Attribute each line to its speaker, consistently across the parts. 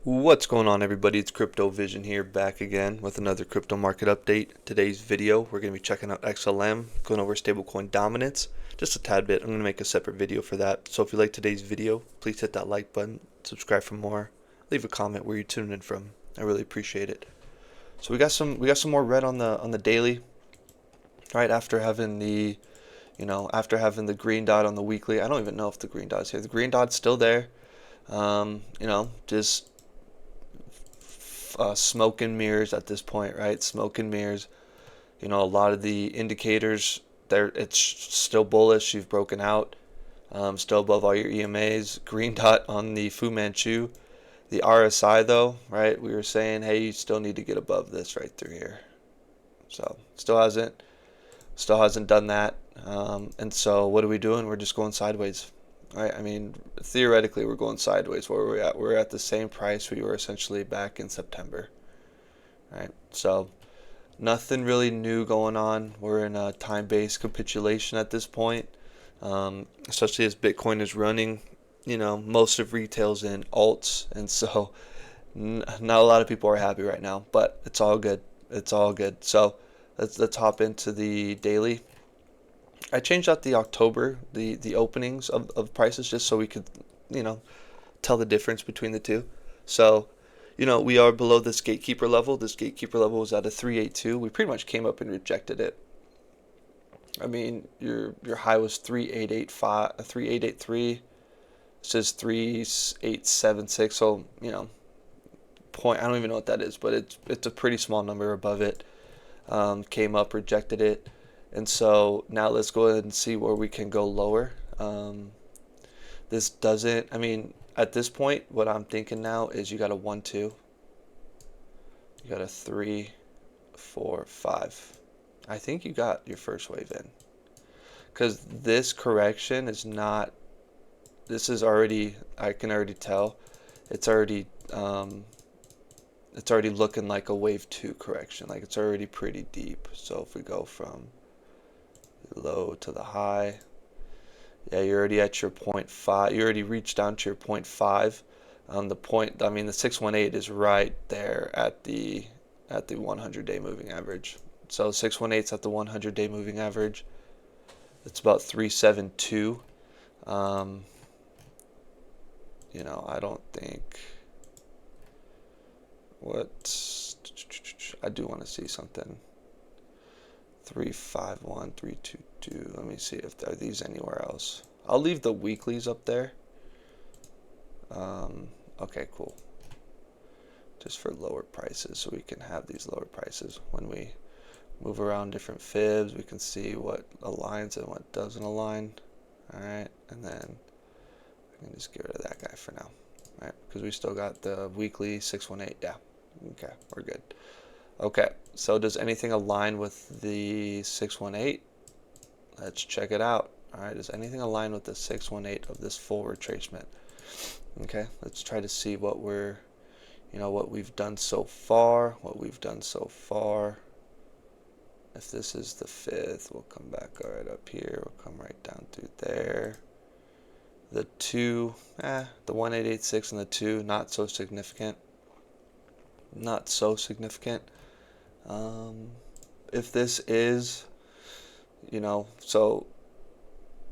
Speaker 1: What's going on, everybody? It's Crypto Vision here, back again with another crypto market update. Today's video, we're going to be checking out XLM, going over stablecoin dominance, just a tad bit. I'm going to make a separate video for that. So if you like today's video, please hit that like button, subscribe for more, leave a comment where you're tuning in from. I really appreciate it. So we got some more red on the daily, right after having the after having the green dot on the weekly. I don't even know if the green dot's here. The green dot's still there. Just smoke and mirrors at this point, right? Smoke and mirrors. A lot of the indicators there, it's still bullish. You've broken out, still above all your EMAs. Green dot on the Fu Manchu. The RSI though, right? We were saying, hey, you still need to get above this right through here. So still hasn't done that. And so what are we doing? We're just going sideways. Right? I mean, theoretically, we're going sideways. Where we're at, we're at the same price we were essentially back in September. Right? So nothing really new going on. We're in a time-based capitulation at this point, especially as Bitcoin is running. Most of retail's in alts, and so not a lot of people are happy right now. But it's all good. It's all good. So let's hop into the daily. I changed out the October, the openings of prices just so we could, you know, tell the difference between the two. So, we are below this gatekeeper level. This gatekeeper level was at a 382. We pretty much came up and rejected it. I mean, your high was 3885, 3883. It says 3876. So, point. I don't even know what that is, but it's a pretty small number above it. Came up, rejected it. And so now let's go ahead and see where we can go lower. This doesn't, I mean, at this point, what I'm thinking now is you got a 1, 2, you got a 3, 4, 5. I think you got your first wave in. Because this correction is not, this is already, I can already tell, it's already looking like a wave 2 correction. Like it's already pretty deep. So if we go from low to the high, yeah, you're already at your 0.5. You already reached down to your 0.5. The 618 is right there at the 100-day moving average. So 618 is at the 100-day moving average. It's about 372. I don't think I do want to see something. 351, 322. Let me see if there are these anywhere else. I'll leave the weeklies up there. Okay, cool. Just for lower prices, so we can have these lower prices when we move around different fibs. We can see what aligns and what doesn't align. All right, and then I can just get rid of that guy for now. All right, because we still got the weekly 618. Yeah. Okay, we're good. Okay, so does anything align with the 618? Let's check it out. All right, does anything align with the 618 of this full retracement? Okay, let's try to see what what we've done so far. If this is the 5th, we'll come back right up here. We'll come right down through there. The 2, the 1886 and the 2, not so significant. Not so significant. If this is, so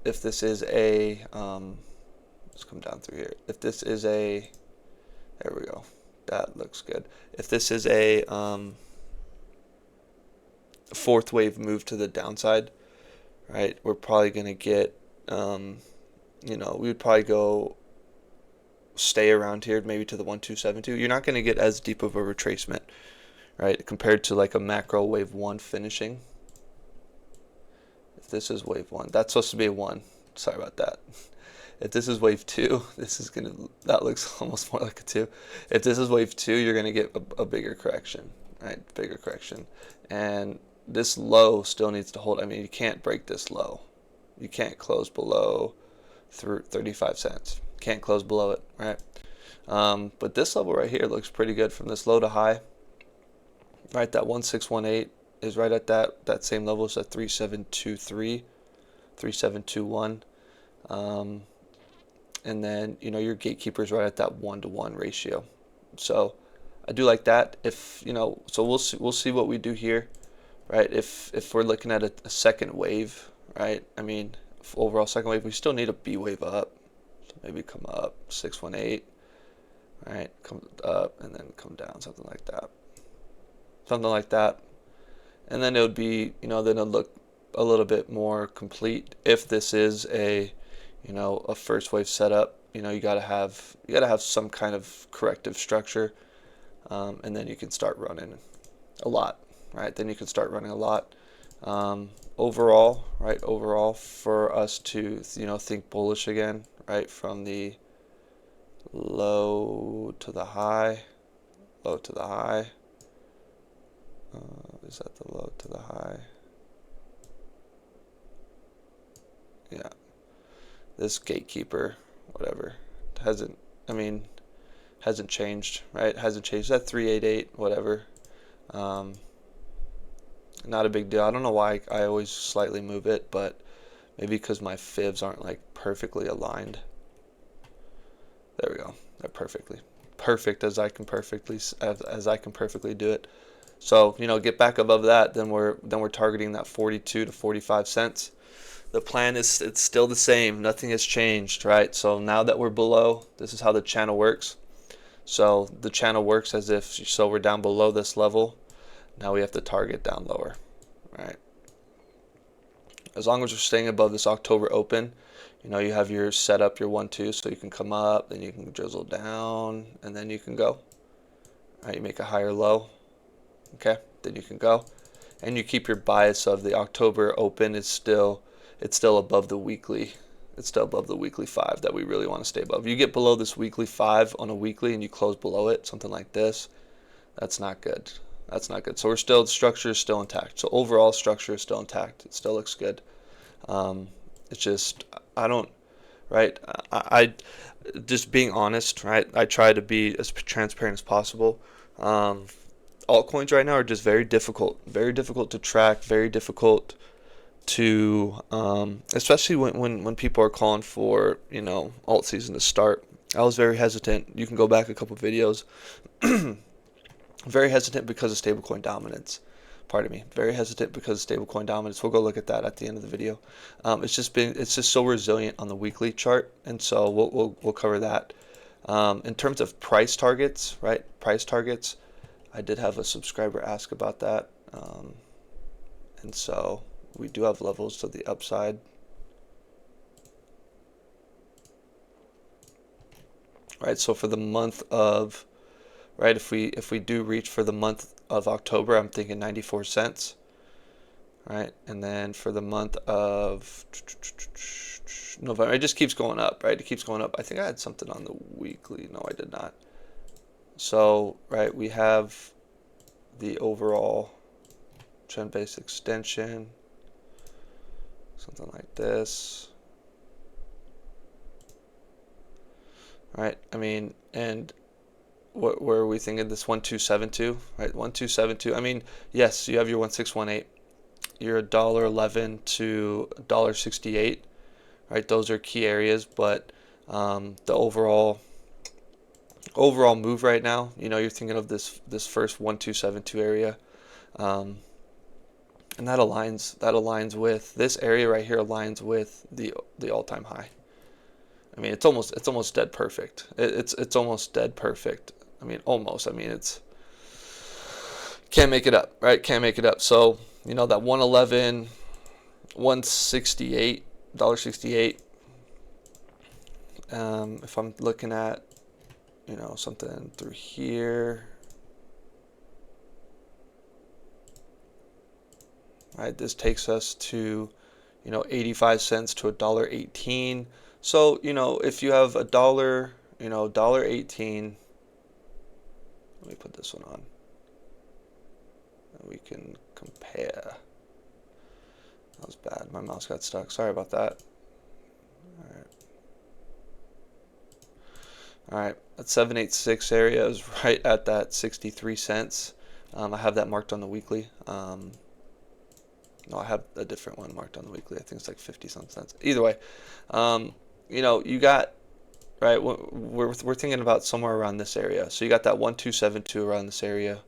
Speaker 1: if this is a, let's come down through here. If this is a, there we go. That looks good. If this is a fourth wave move to the downside, right, we're probably going to get, we would probably go stay around here, maybe to the 1272. You're not going to get as deep of a retracement, right, compared to like a macro wave 1 finishing. If this is wave 1, that's supposed to be a 1. Sorry about that. If this is wave 2, that looks almost more like a 2. If this is wave 2, you're gonna get a bigger correction, right? Bigger correction, and this low still needs to hold. I mean, you can't break this low. You can't close below 35 cents. Can't close below it, right? But this level right here looks pretty good from this low to high. Right, that 1618 is right at that same level as that 3723, 3721. And then your gatekeeper is right at that 1-to-1 ratio. So I do like that. If so we'll see what we do here, right? If we're looking at a second wave, right? I mean, overall second wave, we still need a B wave up. So maybe come up 618, right? Come up and then come down, something like that. Something like that. And then it would be, then it'll look a little bit more complete. If this is a first wave setup, you gotta have some kind of corrective structure, and then you can start running a lot, right? Then you can start running a lot. Overall, right? Overall, for us to think bullish again, right? From the low to the high, low to the high. Is that the low to the high? Yeah. This gatekeeper, whatever, hasn't changed, right? Hasn't changed. That 388, whatever. Not a big deal. I don't know why I always slightly move it, but maybe because my fibs aren't like perfectly aligned. There we go. They're perfect as I can perfectly do it. So get back above that, then we're targeting that 42 to 45 cents. The plan it's still the same. Nothing has changed, right? So now that we're below, this is how the channel works. So the channel works as if we're down below this level. Now we have to target down lower, right? As long as we're staying above this October open, you have your setup, your 1-2, so you can come up, then you can drizzle down, and then you can go. Right, you make a higher low. Okay, then you can go, and you keep your bias of the October open is still above the weekly. It's still above the weekly 5 that we really want to stay above. You get below this weekly 5 on a weekly and you close below it, something like this, that's not good. That's not good. So the structure is still intact. So overall structure is still intact. It still looks good. It's just right? I just being honest, right? I try to be as transparent as possible. Altcoins right now are just very difficult to track, very difficult to, especially when people are calling for alt season to start. I was very hesitant. You can go back a couple videos. Very hesitant because of stablecoin dominance. Pardon me. Very hesitant because of stablecoin dominance. We'll go look at that at the end of the video. It's just so resilient on the weekly chart, and so we'll cover that. In terms of price targets, right? Price targets. I did have a subscriber ask about that, and so we do have levels to the upside. Right. So for the month of right, if we do reach for the month of October, I'm thinking 94 cents. Right, and then for the month of November, it just keeps going up, right? It keeps going up. I think I had something on the weekly. No, I did not. So, right, we have the overall trend-based extension, something like this. Right, I mean, and where are we thinking this 1272, right? 1272. I mean, yes, you have your 1618. Your $1.11 to $1.68, right? Those are key areas, but the overall move right now, you're thinking of this first 1272 area, and that aligns with this area right here, aligns with the all-time high. I mean, it's almost dead perfect. It's almost dead perfect. I mean, almost. I mean, it's can't make it up, right? Can't make it up. So that 111, 168, $1.68. If I'm looking at something through here, right? This takes us to 85 cents to $1.18. So if you have $1.18, let me put this one on. We can compare. That was bad. My mouse got stuck. Sorry about that. All right. That 786 area is right at that 63 cents. I have that marked on the weekly. No, I have a different one marked on the weekly. I think it's like 50 some cents. Either way, you got right? We're thinking about somewhere around this area. So you got that 1272 around this area.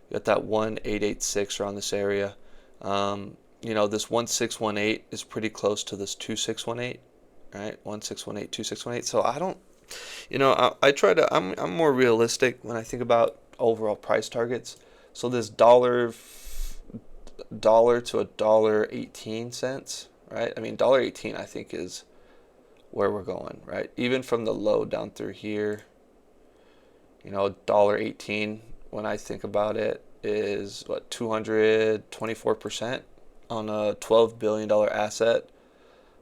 Speaker 1: You got that 1886 around this area. This 1618 is pretty close to this 2618, right? 1618, 2618. So I don't, I try to, I'm more realistic when I think about overall price targets. So this dollar to a $1.18, right? I mean, $1.18 I think is where we're going, right? Even from the low down through here, $1.18 when I think about it is what, 224% on a $12 billion asset.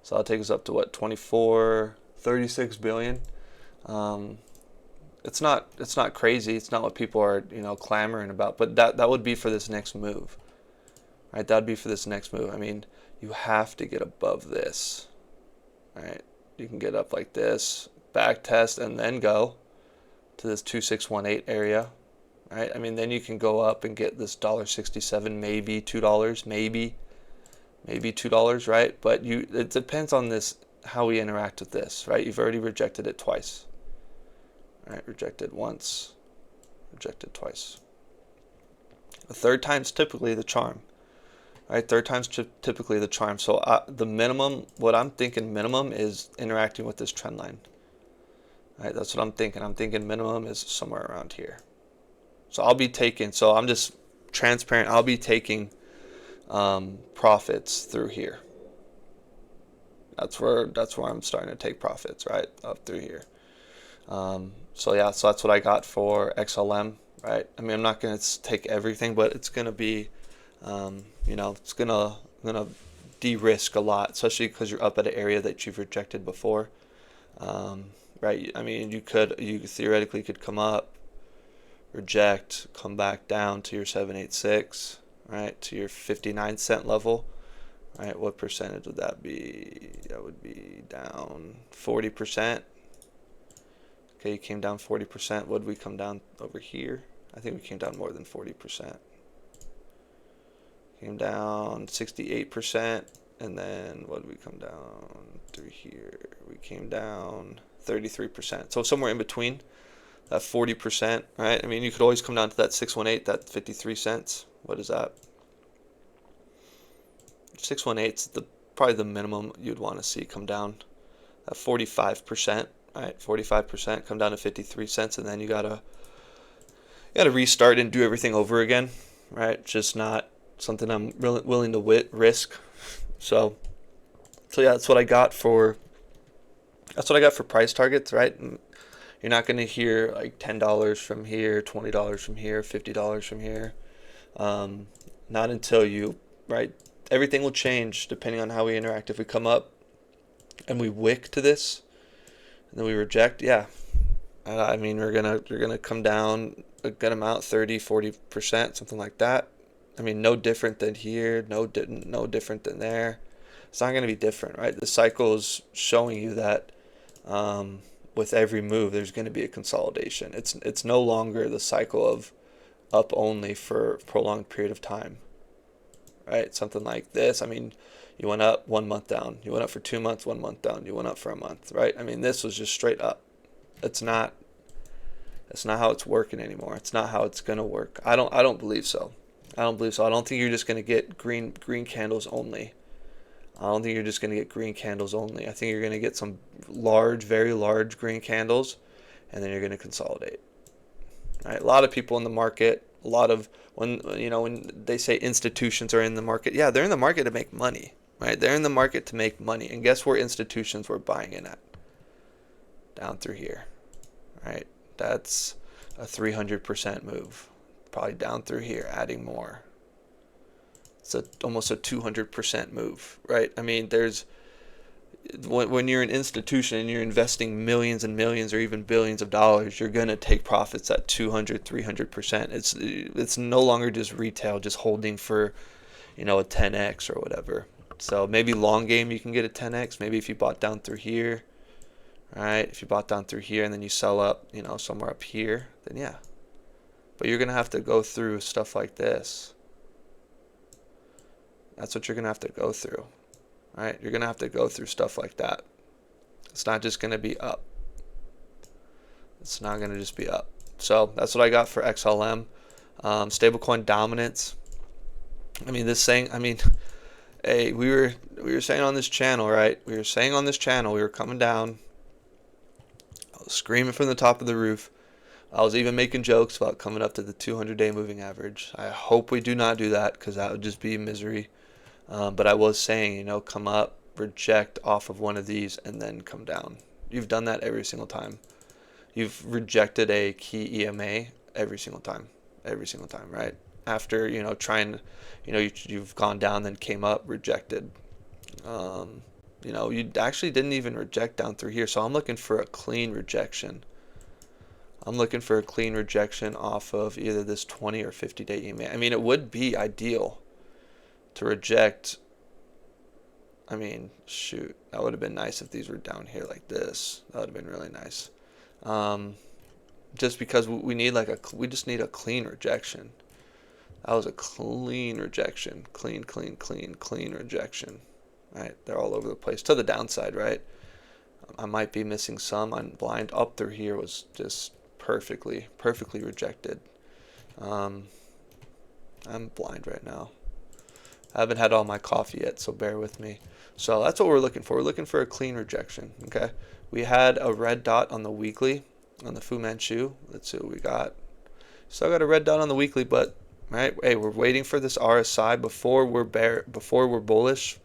Speaker 1: So that'll take us up to what, 36 billion. It's not crazy. It's not what people are, clamoring about, but that would be for this next move. Right? That would be for this next move. I mean, you have to get above this. Right? You can get up like this, back test, and then go to this 2618 area. Right? I mean, then you can go up and get this $1.67, maybe $2, maybe $2, right? But it depends on this, how we interact with this, right? You've already rejected it twice. Right? Rejected once, rejected twice. The third time's typically the charm. Right? Third time's typically the charm. So the minimum, what I'm thinking minimum is interacting with this trend line. Right? That's what I'm thinking. I'm thinking minimum is somewhere around here. So I'm just transparent. I'll be taking profits through here. That's where I'm starting to take profits, right? Up through here. So that's what I got for XLM, right? I mean, I'm not going to take everything, but it's going to be, it's going to de-risk a lot, especially because you're up at an area that you've rejected before, right? I mean, you theoretically could come up, reject, come back down to your 786, right? To your 59-cent level, right? What percentage would that be? That would be down 40%. Okay, you came down 40%. What did we come down over here? I think we came down more than 40%. Came down 68%, and then what did we come down through here? We came down 33%. So somewhere in between that 40%, right? I mean, you could always come down to that 618, that 53 cents. What is that? 618 is probably the minimum you'd want to see come down. At 45%. Right, 45%, come down to 53 cents, and then you gotta restart and do everything over again, right? Just not something I'm really willing to risk. So yeah, that's what I got for price targets, right? And you're not gonna hear like $10 from here, $20 from here, $50 from here. Not until right? Everything will change depending on how we interact. If we come up and we wick to this, and then we reject, yeah. I mean, you're gonna come down a good amount, 30-40%, something like that. I mean, no different than here, no different than there. It's not gonna be different, right? The cycle is showing you that with every move, there's gonna be a consolidation. It's no longer the cycle of up only for a prolonged period of time, right? Something like this. I mean, you went up 1 month down. You went up for 2 months, 1 month down. You went up for a month, right? I mean, this was just straight up. It's not how it's working anymore. It's not how it's gonna work. I don't believe so. I don't believe so. I don't think you're just gonna get green candles only. I don't think you're just gonna get green candles only. I think you're gonna get some large, very large green candles, and then you're gonna consolidate. Right? A lot of people in the market. A lot of when they say institutions are in the market, yeah, they're in the market to make money. Right? They're in the market to make money. And guess where institutions were buying in at? Down through here. Right? That's a 300% move. Probably down through here, adding more. It's almost a 200% move. Right? I mean, when you're an institution and you're investing millions and millions or even billions of dollars, you're going to take profits at 200, 300%. It's no longer just retail, just holding for, a 10x or whatever. So maybe long game you can get a 10x. Maybe if you bought down through here, right? If you bought down through here and then you sell up, somewhere up here, then yeah. But you're going to have to go through stuff like this. That's what you're going to have to go through, right? You're going to have to go through stuff like that. It's not just going to be up. It's not going to just be up. So that's what I got for XLM. Stablecoin dominance. I mean, this thing, I mean, hey, we were saying on this channel, right? We were saying on this channel, we were coming down. I was screaming from the top of the roof. I was even making jokes about coming up to the 200-day moving average. I hope we do not do that, because that would just be misery. But I was saying, you know, come up, reject off of one of these, and then come down. You've done that every single time. You've rejected a key EMA every single time, right? After, you know, trying, you know, you've gone down, then came up, rejected. You know, you actually didn't even reject down through here. So I'm looking for a clean rejection. I'm looking for a clean rejection off of either this 20 or 50-day EMA. I mean, it would be ideal to reject. I mean, shoot, that would have been nice if these were down here like this. That would have been really nice. Just because we need we just need a clean rejection. That was a clean rejection. Clean rejection. Right? They're all over the place. To the downside, right? I might be missing some. I'm blind. Up through here was just perfectly rejected. I'm blind right now. I haven't had all my coffee yet, so bear with me. So that's what we're looking for. We're looking for a clean rejection. Okay. We had a red dot on the weekly, on the Fu Manchu. Let's see what we got. Still got a red dot on the weekly, but right. Hey, we're waiting for this RSI before we're bullish.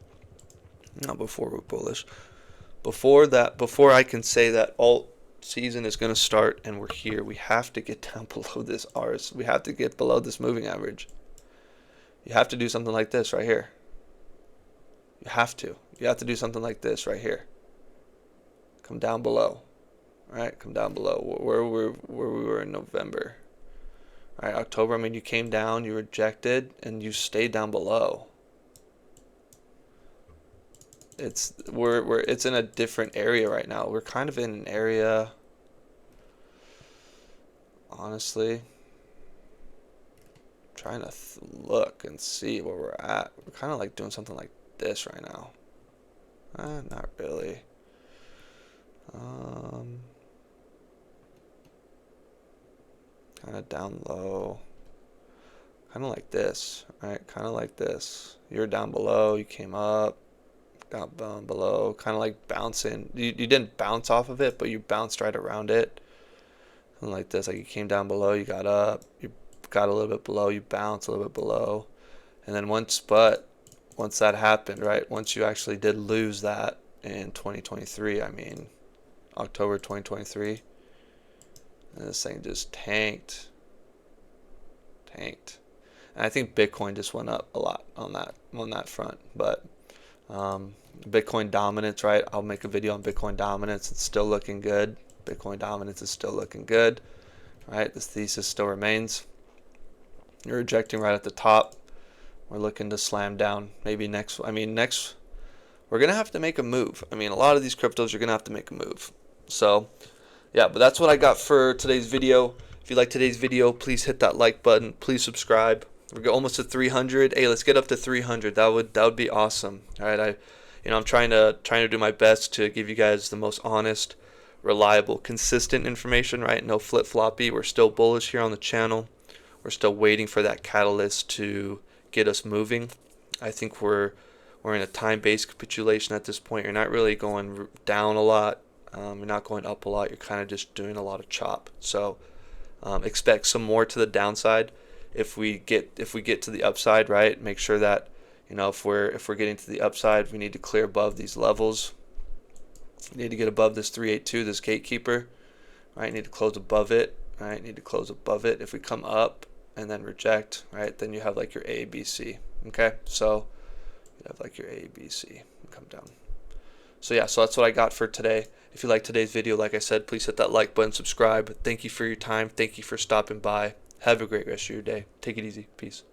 Speaker 1: Not before we're bullish. Before I can say that alt season is going to start and we're here, we have to get down below this RSI. We have to get below this moving average. You have to do something like this right here. You have to do something like this right here. Come down below. Right? Come down below where we were in November. Right? October, I mean, you came down, you rejected, and you stayed down below. It's in a different area right now. We're kind of in an area, honestly, trying to look and see where we're at. We're kind of like doing something like this right now. Not really. Kind of down low. Kind of like this, right? Kind of like this. You're down below, you came up. Got down below, kind of like bouncing. You didn't bounce off of it, but you bounced right around it. Something like this, like you came down below, you got up, you got a little bit below, you bounced a little bit below. And then once that happened, right, once you actually did lose that in 2023, I mean, October 2023, and this thing just tanked. And I think Bitcoin just went up a lot on that front, but Bitcoin dominance, right? I'll make a video on Bitcoin dominance. It's still looking good. Bitcoin dominance is still looking good, right? This thesis still remains. You're rejecting right at the top. We're looking to slam down. Maybe next, we're going to have to make a move. I mean, a lot of these cryptos, you're going to have to make a move. So, yeah, but that's what I got for today's video. If you like today's video, please hit that like button. Please subscribe. We're almost at 300. Hey, let's get up to 300. That would be awesome. All right, I'm trying to do my best to give you guys the most honest, reliable, consistent information. Right, no flip-floppy. We're still bullish here on the channel. We're still waiting for that catalyst to get us moving. I think we're in a time-based capitulation at this point. You're not really going down a lot. You're not going up a lot. You're kind of just doing a lot of chop. So expect some more to the downside. If we get to the upside, right, make sure that, you know, if we're getting to the upside, we need to clear above these levels. We need to get above this 382, this gatekeeper, right? Need to close above it, right? Need to close above it. If we come up and then reject, right, then you have like your A, B, C. Okay, so you have like your A, B, C, and come down. So yeah, so that's what I got for today. If you like today's video, like I said, please hit that like button, subscribe. Thank you for your time. Thank you for stopping by. Have a great rest of your day. Take it easy. Peace.